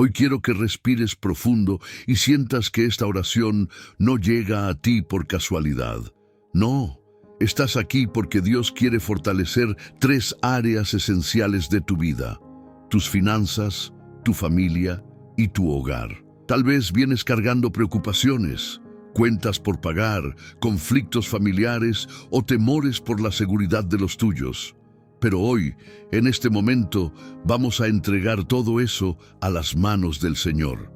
Hoy quiero que respires profundo y sientas que esta oración no llega a ti por casualidad. No, estás aquí porque Dios quiere fortalecer tres áreas esenciales de tu vida: tus finanzas, tu familia y tu hogar. Tal vez vienes cargando preocupaciones, cuentas por pagar, conflictos familiares o temores por la seguridad de los tuyos. Pero hoy, en este momento, vamos a entregar todo eso a las manos del Señor.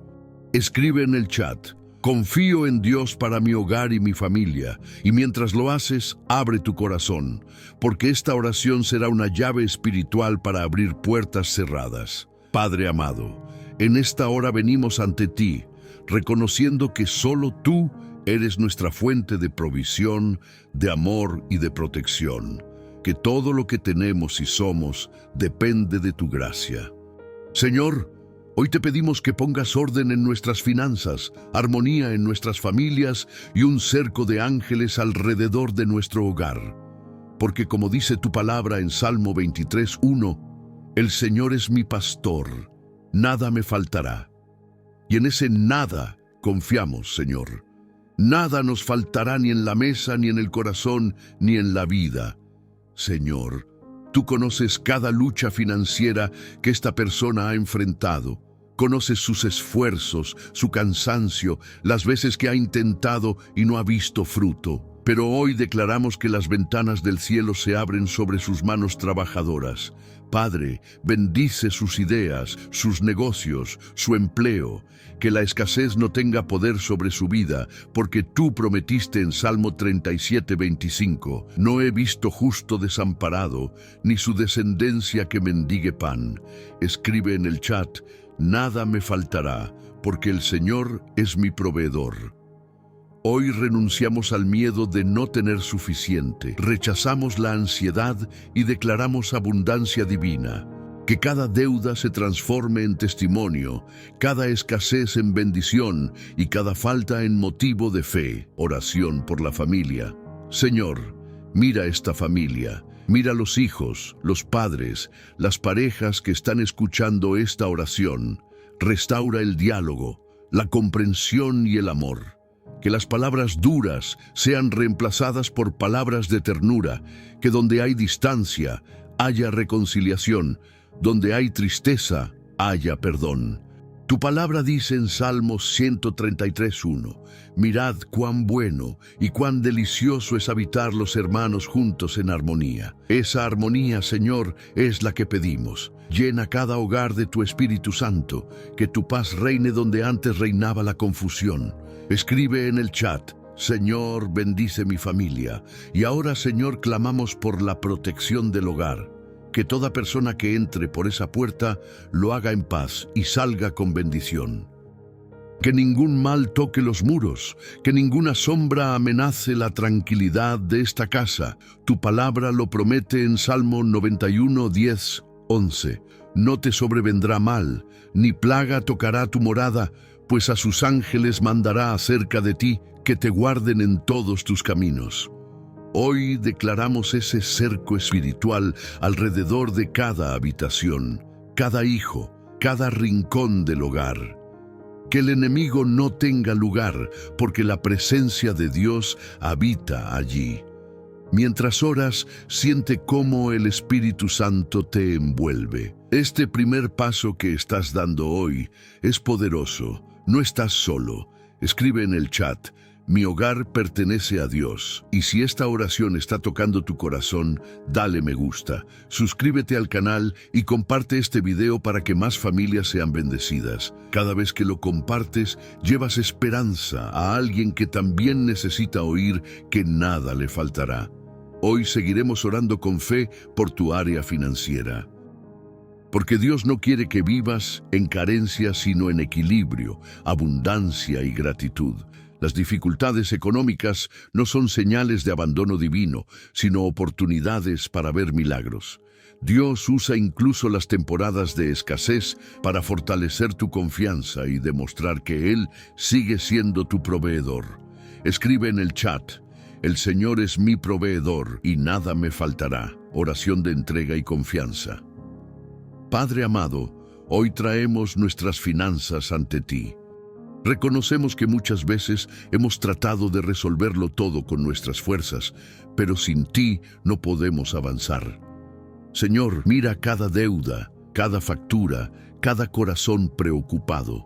Escribe en el chat: confío en Dios para mi hogar y mi familia, y mientras lo haces, abre tu corazón, porque esta oración será una llave espiritual para abrir puertas cerradas. Padre amado, en esta hora venimos ante ti, reconociendo que solo tú eres nuestra fuente de provisión, de amor y de protección, que todo lo que tenemos y somos depende de tu gracia. Señor, hoy te pedimos que pongas orden en nuestras finanzas, armonía en nuestras familias y un cerco de ángeles alrededor de nuestro hogar. Porque como dice tu palabra en Salmo 23:1, el Señor es mi pastor, nada me faltará. Y en ese nada confiamos, Señor. Nada nos faltará ni en la mesa, ni en el corazón, ni en la vida. Señor, tú conoces cada lucha financiera que esta persona ha enfrentado. Conoces sus esfuerzos, su cansancio, las veces que ha intentado y no ha visto fruto. Pero hoy declaramos que las ventanas del cielo se abren sobre sus manos trabajadoras. Padre, bendice sus ideas, sus negocios, su empleo. Que la escasez no tenga poder sobre su vida, porque tú prometiste en Salmo 37:25, no he visto justo desamparado, ni su descendencia que mendigue pan. Escribe en el chat: nada me faltará, porque el Señor es mi proveedor. Hoy renunciamos al miedo de no tener suficiente, rechazamos la ansiedad y declaramos abundancia divina. Que cada deuda se transforme en testimonio, cada escasez en bendición y cada falta en motivo de fe. Oración por la familia. Señor, mira esta familia, mira los hijos, los padres, las parejas que están escuchando esta oración. Restaura el diálogo, la comprensión y el amor. Que las palabras duras sean reemplazadas por palabras de ternura, que donde hay distancia, haya reconciliación, donde hay tristeza, haya perdón. Tu palabra dice en Salmos 133:1, mirad cuán bueno y cuán delicioso es habitar los hermanos juntos en armonía. Esa armonía, Señor, es la que pedimos. Llena cada hogar de tu Espíritu Santo, que tu paz reine donde antes reinaba la confusión. Escribe en el chat: Señor, bendice mi familia. Y ahora, Señor, clamamos por la protección del hogar. Que toda persona que entre por esa puerta lo haga en paz y salga con bendición. Que ningún mal toque los muros, que ninguna sombra amenace la tranquilidad de esta casa. Tu palabra lo promete en Salmo 91:10-11. No te sobrevendrá mal, ni plaga tocará tu morada, pues a sus ángeles mandará acerca de ti, que te guarden en todos tus caminos. Hoy declaramos ese cerco espiritual alrededor de cada habitación, cada hijo, cada rincón del hogar. Que el enemigo no tenga lugar, porque la presencia de Dios habita allí. Mientras oras, siente cómo el Espíritu Santo te envuelve. Este primer paso que estás dando hoy es poderoso. No estás solo. Escribe en el chat: mi hogar pertenece a Dios. Y si esta oración está tocando tu corazón, dale me gusta, suscríbete al canal y comparte este video para que más familias sean bendecidas. Cada vez que lo compartes, llevas esperanza a alguien que también necesita oír que nada le faltará. Hoy seguiremos orando con fe por tu área financiera. Porque Dios no quiere que vivas en carencia, sino en equilibrio, abundancia y gratitud. Las dificultades económicas no son señales de abandono divino, sino oportunidades para ver milagros. Dios usa incluso las temporadas de escasez para fortalecer tu confianza y demostrar que Él sigue siendo tu proveedor. Escribe en el chat: el Señor es mi proveedor y nada me faltará. Oración de entrega y confianza. Padre amado, hoy traemos nuestras finanzas ante ti. Reconocemos que muchas veces hemos tratado de resolverlo todo con nuestras fuerzas, pero sin ti no podemos avanzar. Señor, mira cada deuda, cada factura, cada corazón preocupado.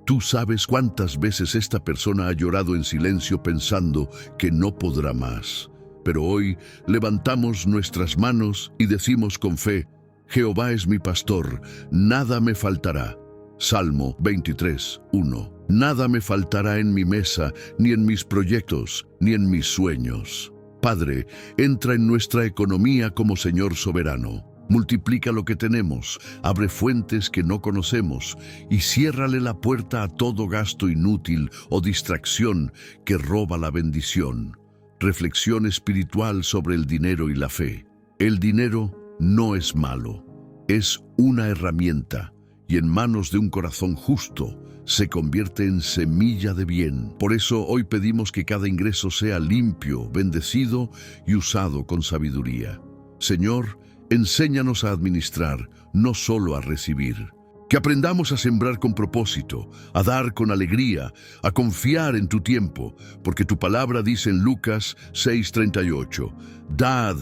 Tú sabes cuántas veces esta persona ha llorado en silencio pensando que no podrá más. Pero hoy levantamos nuestras manos y decimos con fe: Jehová es mi pastor, nada me faltará. Salmo 23, 1. Nada me faltará en mi mesa, ni en mis proyectos, ni en mis sueños. Padre, entra en nuestra economía como Señor soberano. Multiplica lo que tenemos, abre fuentes que no conocemos y ciérrale la puerta a todo gasto inútil o distracción que roba la bendición. Reflexión espiritual sobre el dinero y la fe. El dinero no es malo, es una herramienta y en manos de un corazón justo se convierte en semilla de bien. Por eso hoy pedimos que cada ingreso sea limpio, bendecido y usado con sabiduría. Señor, enséñanos a administrar, no solo a recibir. Que aprendamos a sembrar con propósito, a dar con alegría, a confiar en tu tiempo, porque tu palabra dice en Lucas 6:38, dad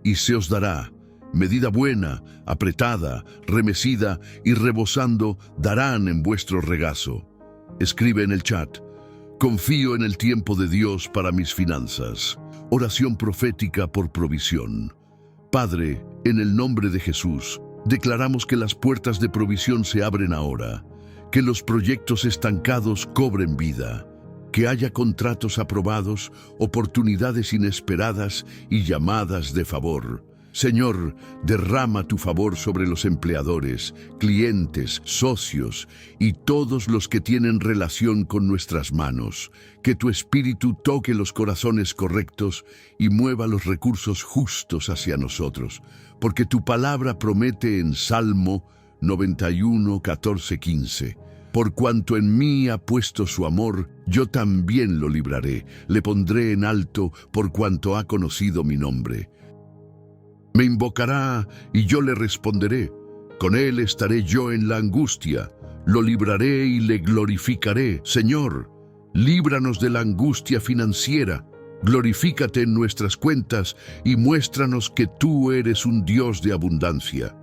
y se os dará, medida buena, apretada, remecida y rebosando darán en vuestro regazo. Escribe en el chat: confío en el tiempo de Dios para mis finanzas. Oración profética por provisión. Padre, en el nombre de Jesús, declaramos que las puertas de provisión se abren ahora, que los proyectos estancados cobren vida, que haya contratos aprobados, oportunidades inesperadas y llamadas de favor. Señor, derrama tu favor sobre los empleadores, clientes, socios y todos los que tienen relación con nuestras manos. Que tu espíritu toque los corazones correctos y mueva los recursos justos hacia nosotros, porque tu palabra promete en Salmo 91, 14, 15. Por cuanto en mí ha puesto su amor, yo también lo libraré, le pondré en alto por cuanto ha conocido mi nombre. Me invocará y yo le responderé. Con él estaré yo en la angustia. Lo libraré y le glorificaré. Señor, líbranos de la angustia financiera. Glorifícate en nuestras cuentas y muéstranos que tú eres un Dios de abundancia.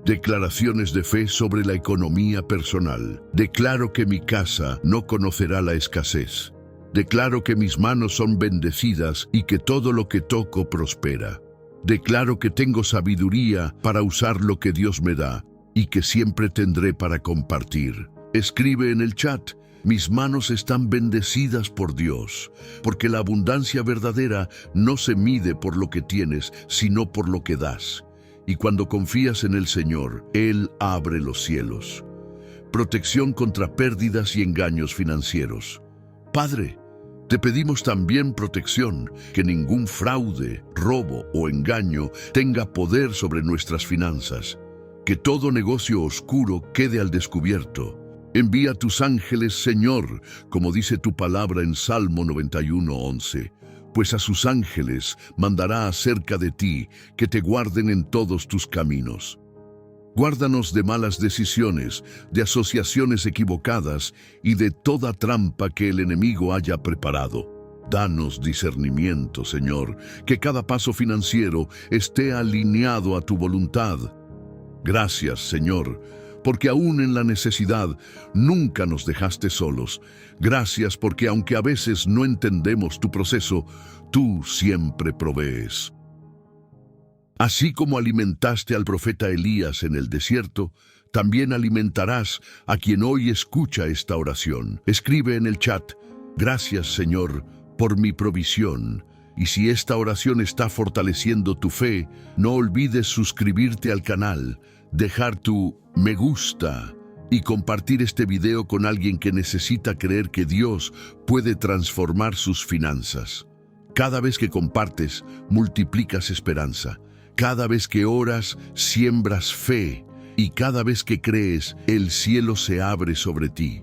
Declaraciones de fe sobre la economía personal. Declaro que mi casa no conocerá la escasez. Declaro que mis manos son bendecidas y que todo lo que toco prospera. Declaro que tengo sabiduría para usar lo que Dios me da y que siempre tendré para compartir. Escribe en el chat: mis manos están bendecidas por Dios, porque la abundancia verdadera no se mide por lo que tienes, sino por lo que das. Y cuando confías en el Señor, Él abre los cielos. Protección contra pérdidas y engaños financieros. Padre, te pedimos también protección, que ningún fraude, robo o engaño tenga poder sobre nuestras finanzas. Que todo negocio oscuro quede al descubierto. Envía tus ángeles, Señor, como dice tu palabra en Salmo 91:11, pues a sus ángeles mandará acerca de ti, que te guarden en todos tus caminos. Guárdanos de malas decisiones, de asociaciones equivocadas y de toda trampa que el enemigo haya preparado. Danos discernimiento, Señor, que cada paso financiero esté alineado a tu voluntad. Gracias, Señor, porque aún en la necesidad nunca nos dejaste solos. Gracias porque aunque a veces no entendemos tu proceso, tú siempre provees. Así como alimentaste al profeta Elías en el desierto, también alimentarás a quien hoy escucha esta oración. Escribe en el chat: gracias, Señor, por mi provisión. Y si esta oración está fortaleciendo tu fe, no olvides suscribirte al canal, dejar tu me gusta y compartir este video con alguien que necesita creer que Dios puede transformar sus finanzas. Cada vez que compartes, multiplicas esperanza. Cada vez que oras, siembras fe, y cada vez que crees, el cielo se abre sobre ti.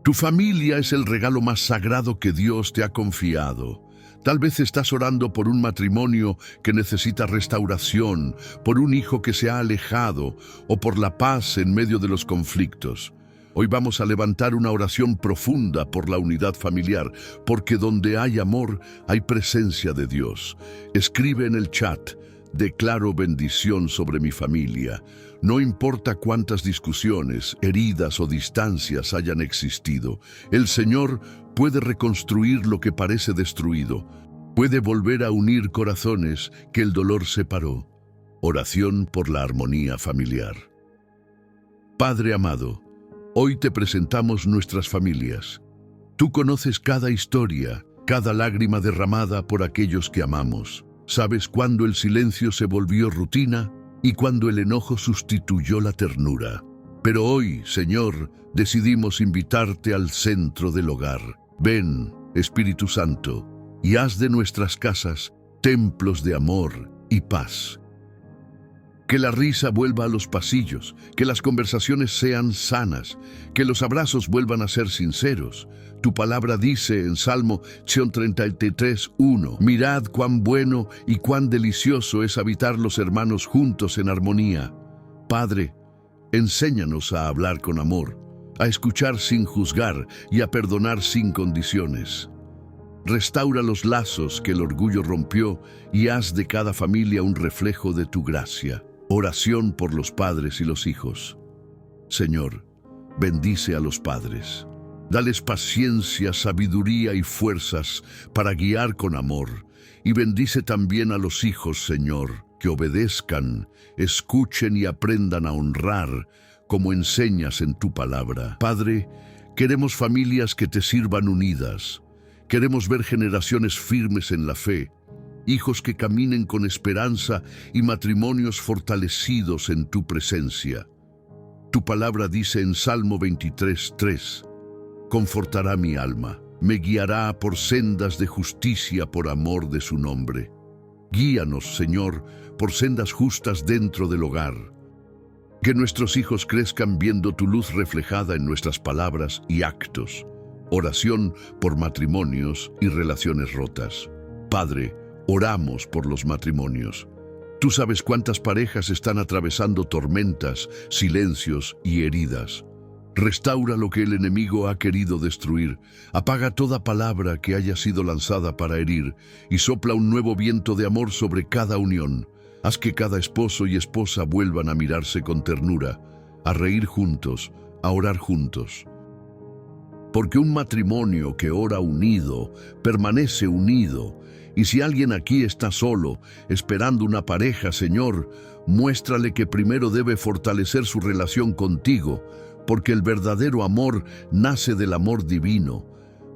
Tu familia es el regalo más sagrado que Dios te ha confiado. Tal vez estás orando por un matrimonio que necesita restauración, por un hijo que se ha alejado o por la paz en medio de los conflictos. Hoy vamos a levantar una oración profunda por la unidad familiar, porque donde hay amor, hay presencia de Dios. Escribe en el chat: declaro bendición sobre mi familia. No importa cuántas discusiones, heridas o distancias hayan existido, el Señor puede reconstruir lo que parece destruido. Puede volver a unir corazones que el dolor separó. Oración por la armonía familiar. Padre amado, hoy te presentamos nuestras familias. Tú conoces cada historia, cada lágrima derramada por aquellos que amamos. Sabes cuándo el silencio se volvió rutina y cuándo el enojo sustituyó la ternura. Pero hoy, Señor, decidimos invitarte al centro del hogar. Ven, Espíritu Santo, y haz de nuestras casas templos de amor y paz. Que la risa vuelva a los pasillos, que las conversaciones sean sanas, que los abrazos vuelvan a ser sinceros. Tu palabra dice en Salmo 133:1, mirad cuán bueno y cuán delicioso es habitar los hermanos juntos en armonía. Padre, enséñanos a hablar con amor, a escuchar sin juzgar y a perdonar sin condiciones. Restaura los lazos que el orgullo rompió y haz de cada familia un reflejo de tu gracia. Oración por los padres y los hijos. Señor, bendice a los padres. Dales paciencia, sabiduría y fuerzas para guiar con amor. Y bendice también a los hijos, Señor, que obedezcan, escuchen y aprendan a honrar, como enseñas en tu palabra. Padre, queremos familias que te sirvan unidas. Queremos ver generaciones firmes en la fe, hijos que caminen con esperanza y matrimonios fortalecidos en tu presencia. Tu palabra dice en Salmo 23:3, confortará mi alma, me guiará por sendas de justicia por amor de su nombre. Guíanos, Señor, por sendas justas dentro del hogar. Que nuestros hijos crezcan viendo tu luz reflejada en nuestras palabras y actos. Oración por matrimonios y relaciones rotas. Padre, oramos por los matrimonios. Tú sabes cuántas parejas están atravesando tormentas, silencios y heridas. Restaura lo que el enemigo ha querido destruir. Apaga toda palabra que haya sido lanzada para herir y sopla un nuevo viento de amor sobre cada unión. Haz que cada esposo y esposa vuelvan a mirarse con ternura, a reír juntos, a orar juntos. Porque un matrimonio que ora unido, permanece unido. Y si alguien aquí está solo, esperando una pareja, Señor, muéstrale que primero debe fortalecer su relación contigo, porque el verdadero amor nace del amor divino.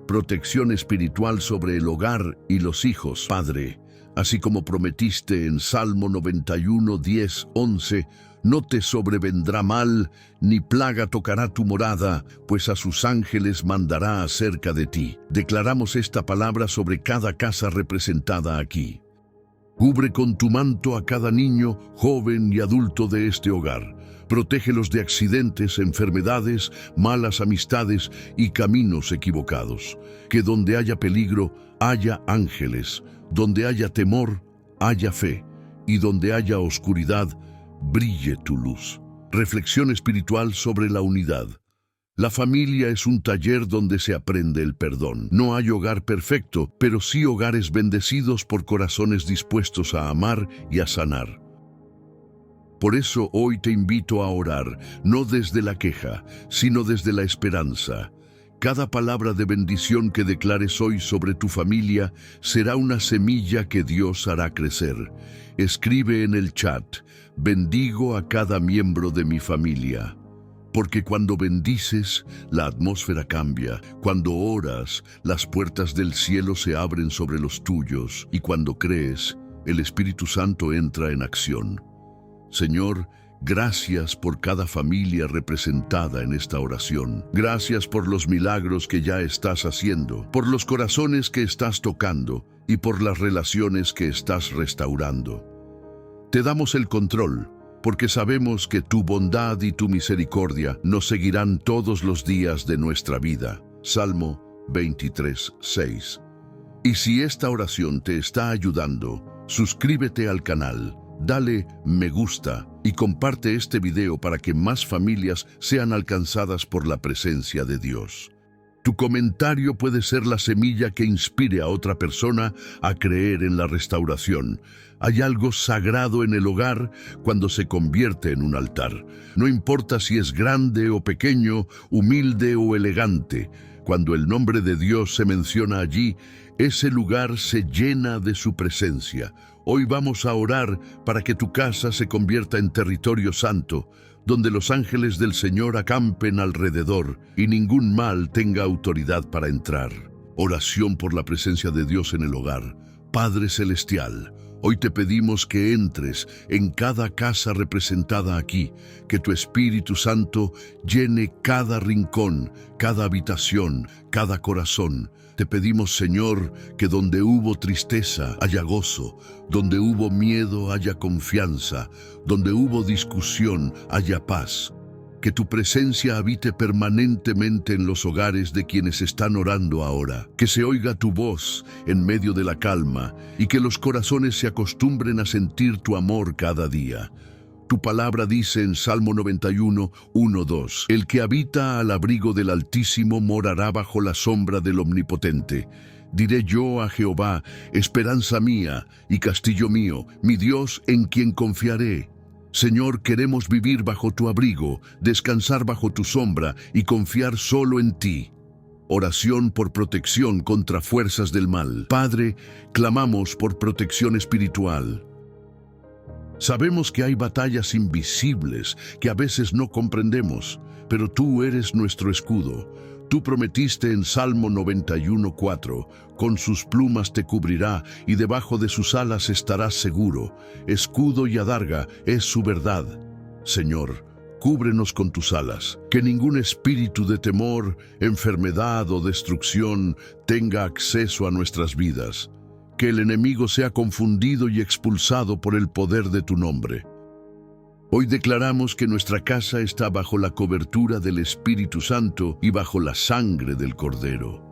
Protección espiritual sobre el hogar y los hijos, Padre, así como prometiste en Salmo 91:10-11, no te sobrevendrá mal, ni plaga tocará tu morada, pues a sus ángeles mandará acerca de ti. Declaramos esta palabra sobre cada casa representada aquí. Cubre con tu manto a cada niño, joven y adulto de este hogar. Protégelos de accidentes, enfermedades, malas amistades y caminos equivocados. Que donde haya peligro, haya ángeles. Donde haya temor, haya fe. Y donde haya oscuridad, brille tu luz. Reflexión espiritual sobre la unidad. La familia es un taller donde se aprende el perdón. No hay hogar perfecto, pero sí hogares bendecidos por corazones dispuestos a amar y a sanar. Por eso hoy te invito a orar, no desde la queja, sino desde la esperanza. Cada palabra de bendición que declares hoy sobre tu familia será una semilla que Dios hará crecer. Escribe en el chat: bendigo a cada miembro de mi familia. Porque cuando bendices, la atmósfera cambia. Cuando oras, las puertas del cielo se abren sobre los tuyos. Y cuando crees, el Espíritu Santo entra en acción. Señor, gracias por cada familia representada en esta oración. Gracias por los milagros que ya estás haciendo, por los corazones que estás tocando y por las relaciones que estás restaurando. Te damos el control, porque sabemos que tu bondad y tu misericordia nos seguirán todos los días de nuestra vida. Salmo 23:6. Y si esta oración te está ayudando, suscríbete al canal, dale me gusta y comparte este video para que más familias sean alcanzadas por la presencia de Dios. Tu comentario puede ser la semilla que inspire a otra persona a creer en la restauración. Hay algo sagrado en el hogar cuando se convierte en un altar. No importa si es grande o pequeño, humilde o elegante. Cuando el nombre de Dios se menciona allí, ese lugar se llena de su presencia. Hoy vamos a orar para que tu casa se convierta en territorio santo, donde los ángeles del Señor acampen alrededor y ningún mal tenga autoridad para entrar. Oración por la presencia de Dios en el hogar. Padre Celestial, hoy te pedimos que entres en cada casa representada aquí, que tu Espíritu Santo llene cada rincón, cada habitación, cada corazón. Te pedimos, Señor, que donde hubo tristeza haya gozo, donde hubo miedo haya confianza, donde hubo discusión haya paz. Que tu presencia habite permanentemente en los hogares de quienes están orando ahora. Que se oiga tu voz en medio de la calma y que los corazones se acostumbren a sentir tu amor cada día. Tu palabra dice en Salmo 91, 1-2, el que habita al abrigo del Altísimo morará bajo la sombra del Omnipotente. Diré yo a Jehová, esperanza mía y castillo mío, mi Dios en quien confiaré. Señor, queremos vivir bajo tu abrigo, descansar bajo tu sombra y confiar solo en ti. Oración por protección contra fuerzas del mal. Padre, clamamos por protección espiritual. Sabemos que hay batallas invisibles que a veces no comprendemos, pero tú eres nuestro escudo. Tú prometiste en Salmo 91:4, con sus plumas te cubrirá y debajo de sus alas estarás seguro. Escudo y adarga es su verdad. Señor, cúbrenos con tus alas, que ningún espíritu de temor, enfermedad o destrucción tenga acceso a nuestras vidas. Que el enemigo sea confundido y expulsado por el poder de tu nombre. Hoy declaramos que nuestra casa está bajo la cobertura del Espíritu Santo y bajo la sangre del Cordero.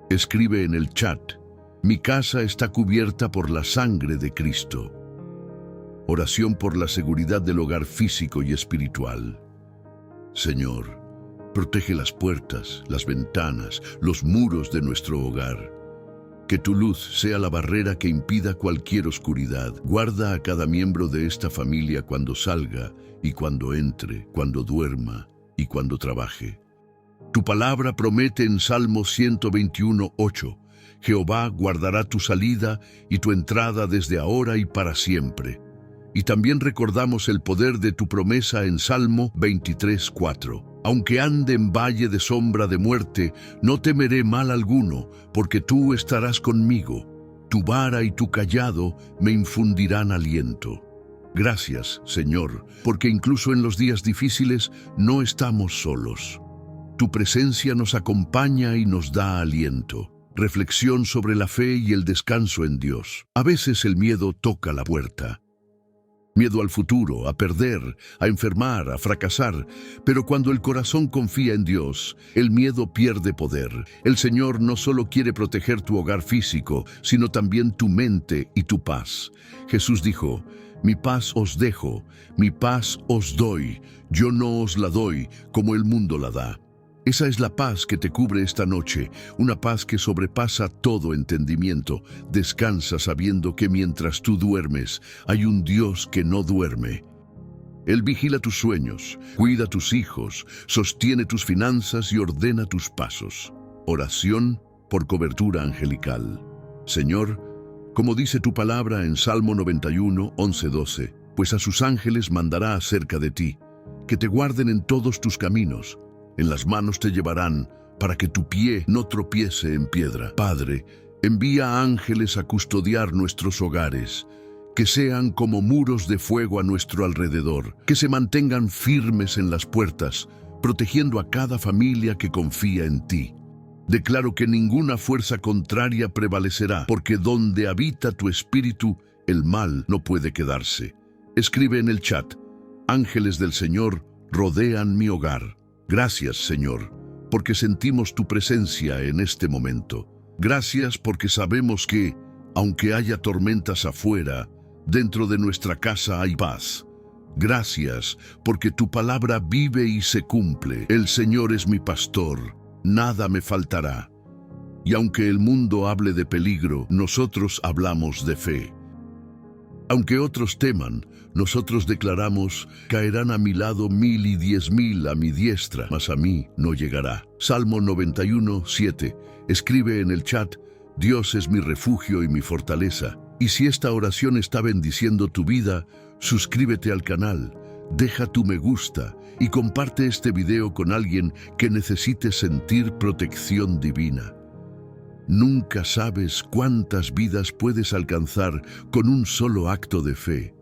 Escribe en el chat, mi casa está cubierta por la sangre de Cristo. Oración por la seguridad del hogar físico y espiritual. Señor, protege las puertas, las ventanas, los muros de nuestro hogar. Que tu luz sea la barrera que impida cualquier oscuridad. Guarda a cada miembro de esta familia cuando salga y cuando entre, cuando duerma y cuando trabaje. Tu palabra promete en Salmo 121:8, Jehová guardará tu salida y tu entrada desde ahora y para siempre. Y también recordamos el poder de tu promesa en Salmo 23:4. Aunque ande en valle de sombra de muerte, no temeré mal alguno, porque tú estarás conmigo. Tu vara y tu cayado me infundirán aliento. Gracias, Señor, porque incluso en los días difíciles no estamos solos. Tu presencia nos acompaña y nos da aliento. Reflexión sobre la fe y el descanso en Dios. A veces el miedo toca la puerta. Miedo al futuro, a perder, a enfermar, a fracasar. Pero cuando el corazón confía en Dios, el miedo pierde poder. El Señor no solo quiere proteger tu hogar físico, sino también tu mente y tu paz. Jesús dijo, mi paz os dejo, mi paz os doy. Yo no os la doy como el mundo la da. Esa es la paz que te cubre esta noche, una paz que sobrepasa todo entendimiento. Descansa sabiendo que mientras tú duermes, hay un Dios que no duerme. Él vigila tus sueños, cuida tus hijos, sostiene tus finanzas y ordena tus pasos. Oración por cobertura angelical. Señor, como dice tu palabra en Salmo 91, 11-12, pues a sus ángeles mandará acerca de ti, que te guarden en todos tus caminos. En las manos te llevarán, para que tu pie no tropiece en piedra. Padre, envía ángeles a custodiar nuestros hogares, que sean como muros de fuego a nuestro alrededor, que se mantengan firmes en las puertas, protegiendo a cada familia que confía en ti. Declaro que ninguna fuerza contraria prevalecerá, porque donde habita tu espíritu, el mal no puede quedarse. Escribe en el chat, ángeles del Señor rodean mi hogar. Gracias, Señor, porque sentimos tu presencia en este momento. Gracias porque sabemos que, aunque haya tormentas afuera, dentro de nuestra casa hay paz. Gracias porque tu palabra vive y se cumple. El Señor es mi pastor, nada me faltará. Y aunque el mundo hable de peligro, nosotros hablamos de fe. Aunque otros teman, nosotros declaramos: caerán a mi lado 1000 y 10.000 a mi diestra, mas a mí no llegará. Salmo 91, 7. Escribe en el chat: Dios es mi refugio y mi fortaleza. Y si esta oración está bendiciendo tu vida, suscríbete al canal, deja tu me gusta y comparte este video con alguien que necesite sentir protección divina. Nunca sabes cuántas vidas puedes alcanzar con un solo acto de fe.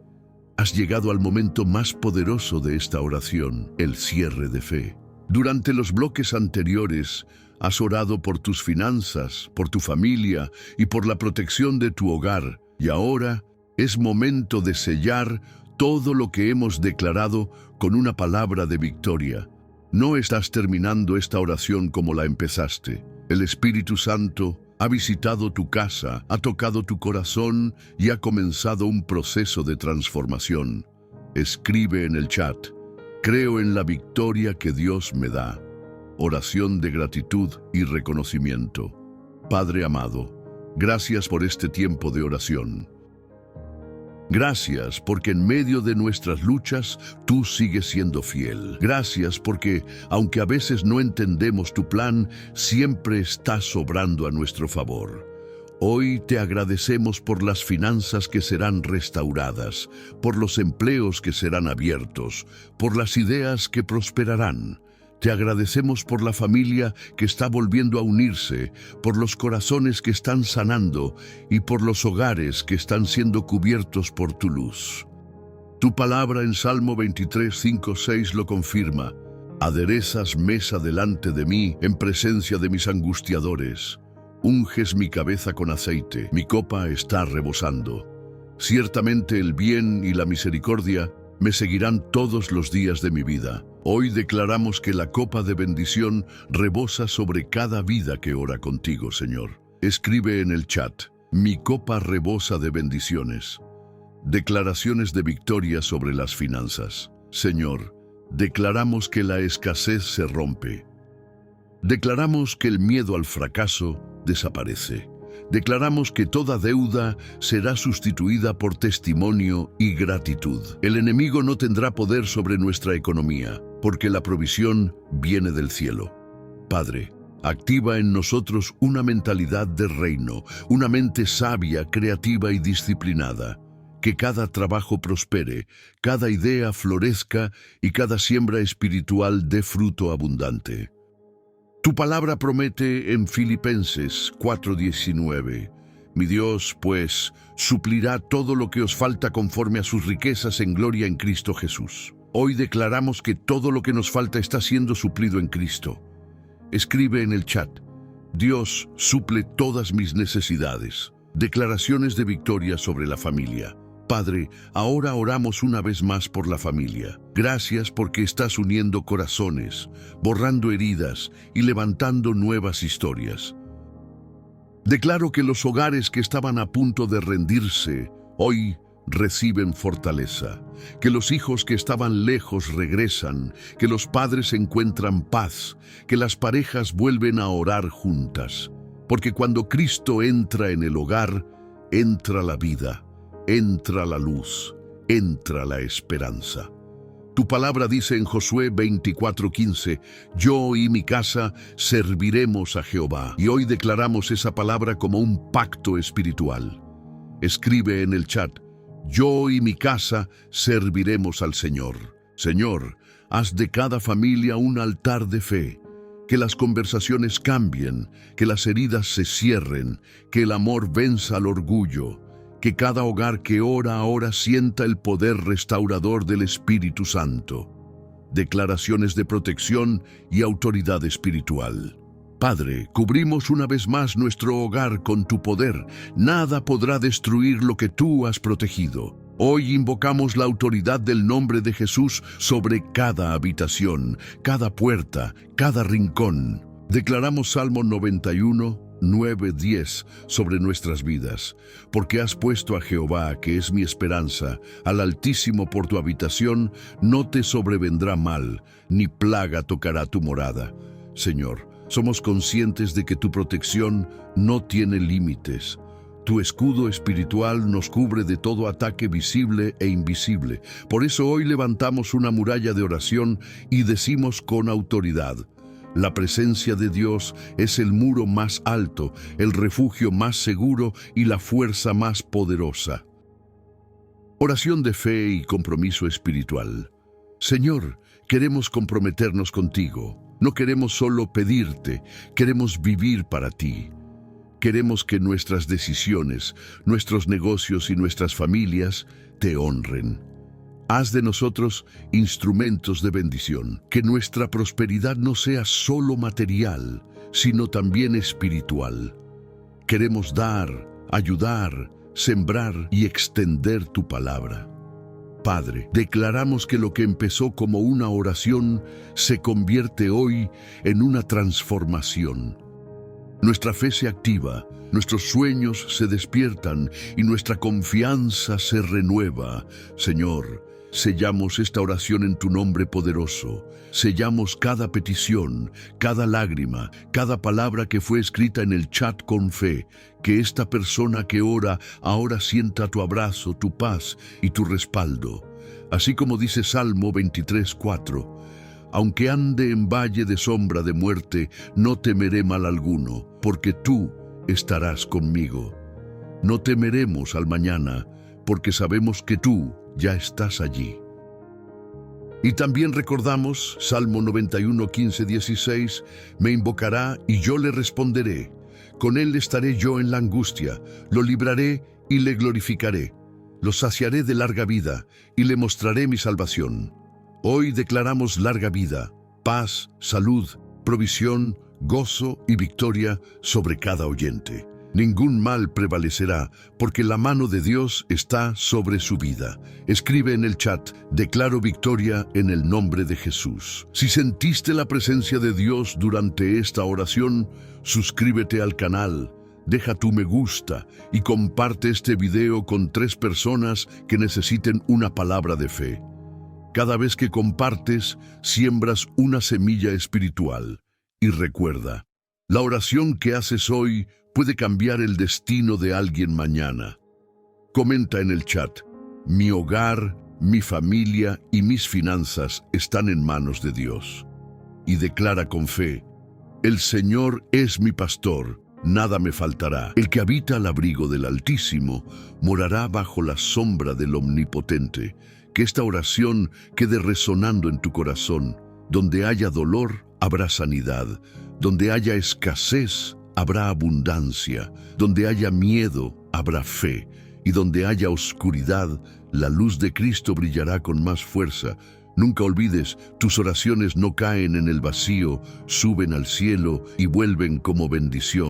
Has llegado al momento más poderoso de esta oración, el cierre de fe. Durante los bloques anteriores, has orado por tus finanzas, por tu familia y por la protección de tu hogar. Y ahora es momento de sellar todo lo que hemos declarado con una palabra de victoria. No estás terminando esta oración como la empezaste. El Espíritu Santo ha visitado tu casa, ha tocado tu corazón y ha comenzado un proceso de transformación. Escribe en el chat: creo en la victoria que Dios me da. Oración de gratitud y reconocimiento. Padre amado, gracias por este tiempo de oración. Gracias porque en medio de nuestras luchas tú sigues siendo fiel. Gracias porque, aunque a veces no entendemos tu plan, siempre estás obrando a nuestro favor. Hoy te agradecemos por las finanzas que serán restauradas, por los empleos que serán abiertos, por las ideas que prosperarán. Te agradecemos por la familia que está volviendo a unirse, por los corazones que están sanando y por los hogares que están siendo cubiertos por tu luz. Tu palabra en Salmo 23, 5, 6 lo confirma: aderezas mesa delante de mí en presencia de mis angustiadores. Unges mi cabeza con aceite, mi copa está rebosando. Ciertamente el bien y la misericordia me seguirán todos los días de mi vida. Hoy declaramos que la copa de bendición rebosa sobre cada vida que ora contigo, Señor. Escribe en el chat: mi copa rebosa de bendiciones. Declaraciones de victoria sobre las finanzas. Señor, declaramos que la escasez se rompe. Declaramos que el miedo al fracaso desaparece. Declaramos que toda deuda será sustituida por testimonio y gratitud. El enemigo no tendrá poder sobre nuestra economía, porque la provisión viene del cielo. Padre, activa en nosotros una mentalidad de reino, una mente sabia, creativa y disciplinada. Que cada trabajo prospere, cada idea florezca y cada siembra espiritual dé fruto abundante. Tu palabra promete en Filipenses 4:19: mi Dios, pues, suplirá todo lo que os falta conforme a sus riquezas en gloria en Cristo Jesús. Hoy declaramos que todo lo que nos falta está siendo suplido en Cristo. Escribe en el chat: Dios suple todas mis necesidades. Declaraciones de victoria sobre la familia. Padre, ahora oramos una vez más por la familia. Gracias porque estás uniendo corazones, borrando heridas y levantando nuevas historias. Declaro que los hogares que estaban a punto de rendirse, hoy reciben fortaleza. Que los hijos que estaban lejos regresan, que los padres encuentran paz, que las parejas vuelven a orar juntas. Porque cuando Cristo entra en el hogar, entra la vida. Entra la luz, entra la esperanza. Tu palabra dice en Josué 24:15: yo y mi casa serviremos a Jehová. Y hoy declaramos esa palabra como un pacto espiritual. Escribe en el chat: yo y mi casa serviremos al Señor. Señor, haz de cada familia un altar de fe. Que las conversaciones cambien, que las heridas se cierren, que el amor venza al orgullo. Que cada hogar que ora ahora sienta el poder restaurador del Espíritu Santo. Declaraciones de protección y autoridad espiritual. Padre, cubrimos una vez más nuestro hogar con tu poder. Nada podrá destruir lo que tú has protegido. Hoy invocamos la autoridad del nombre de Jesús sobre cada habitación, cada puerta, cada rincón. Declaramos Salmo 91, 9:10 sobre nuestras vidas. Porque has puesto a Jehová, que es mi esperanza, al Altísimo por tu habitación, no te sobrevendrá mal, ni plaga tocará tu morada. Señor, somos conscientes de que tu protección no tiene límites. Tu escudo espiritual nos cubre de todo ataque visible e invisible. Por eso hoy levantamos una muralla de oración y decimos con autoridad: la presencia de Dios es el muro más alto, el refugio más seguro y la fuerza más poderosa. Oración de fe y compromiso espiritual. Señor, queremos comprometernos contigo. No queremos solo pedirte, queremos vivir para ti. Queremos que nuestras decisiones, nuestros negocios y nuestras familias te honren. Haz de nosotros instrumentos de bendición, que nuestra prosperidad no sea solo material, sino también espiritual. Queremos dar, ayudar, sembrar y extender tu palabra. Padre, declaramos que lo que empezó como una oración se convierte hoy en una transformación. Nuestra fe se activa, nuestros sueños se despiertan y nuestra confianza se renueva. Señor, sellamos esta oración en tu nombre poderoso. Sellamos cada petición, cada lágrima, cada palabra que fue escrita en el chat con fe. Que esta persona que ora ahora sienta tu abrazo, tu paz y tu respaldo. Así como dice Salmo 23:4. Aunque ande en valle de sombra de muerte, no temeré mal alguno, porque tú estarás conmigo. No temeremos al mañana, porque sabemos que tú ya estás allí. Y también recordamos, Salmo 91, 15, 16, me invocará y yo le responderé. Con él estaré yo en la angustia, lo libraré y le glorificaré. Lo saciaré de larga vida y le mostraré mi salvación. Hoy declaramos larga vida, paz, salud, provisión, gozo y victoria sobre cada oyente. Ningún mal prevalecerá, porque la mano de Dios está sobre su vida. Escribe en el chat: declaro victoria en el nombre de Jesús. Si sentiste la presencia de Dios durante esta oración, suscríbete al canal, deja tu me gusta y comparte este video con 3 personas que necesiten una palabra de fe. Cada vez que compartes, siembras una semilla espiritual. Y recuerda, la oración que haces hoy puede cambiar el destino de alguien mañana. Comenta en el chat: mi hogar, mi familia y mis finanzas están en manos de Dios. Y declara con fe: el Señor es mi pastor, nada me faltará. El que habita al abrigo del Altísimo morará bajo la sombra del Omnipotente. Que esta oración quede resonando en tu corazón. Donde haya dolor, habrá sanidad. Donde haya escasez, habrá abundancia. Donde haya miedo, habrá fe. Y donde haya oscuridad, la luz de Cristo brillará con más fuerza. Nunca olvides, tus oraciones no caen en el vacío, suben al cielo y vuelven como bendición.